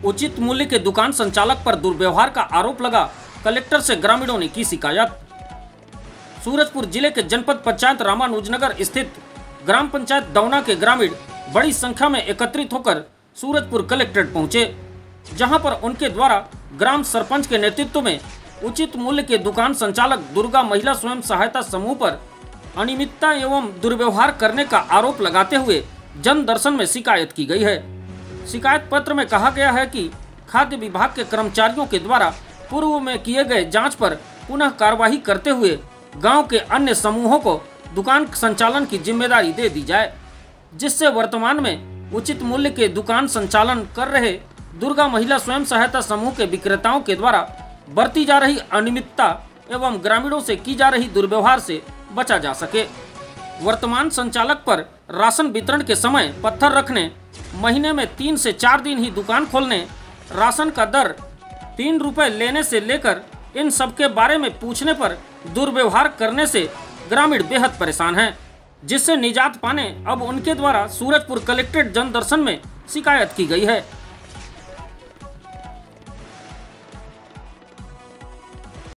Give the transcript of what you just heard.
उचित मूल्य के दुकान संचालक पर दुर्व्यवहार का आरोप लगा, कलेक्टर से ग्रामीणों ने की शिकायत। सूरजपुर जिले के जनपद पंचायत रामानुजनगर स्थित ग्राम पंचायत दौना के ग्रामीण बड़ी संख्या में एकत्रित होकर सूरजपुर कलेक्ट्रेट पहुंचे, जहां पर उनके द्वारा ग्राम सरपंच के नेतृत्व में उचित मूल्य के दुकान संचालक दुर्गा महिला स्वयं सहायता समूह पर अनियमितता एवं दुर्व्यवहार करने का आरोप लगाते हुए जन दर्शन में शिकायत की गई है। शिकायत पत्र में कहा गया है कि खाद्य विभाग के कर्मचारियों के द्वारा पूर्व में किए गए जांच पर पुनः कार्यवाही करते हुए गांव के अन्य समूहों को दुकान संचालन की जिम्मेदारी दे दी जाए, जिससे वर्तमान में उचित मूल्य के दुकान संचालन कर रहे दुर्गा महिला स्वयं सहायता समूह के विक्रेताओं के द्वारा बरती जा रही अनियमितता एवं ग्रामीणों से की जा रही दुर्व्यवहार से बचा जा सके। वर्तमान संचालक पर राशन वितरण के समय पत्थर रखने, महीने में 3 से 4 दिन ही दुकान खोलने, राशन का दर 3 रुपए लेने से लेकर इन सब के बारे में पूछने पर दुर्व्यवहार करने से ग्रामीण बेहद परेशान हैं, जिससे निजात पाने अब उनके द्वारा सूरजपुर कलेक्ट्रेट जन दर्शन में शिकायत की गई है।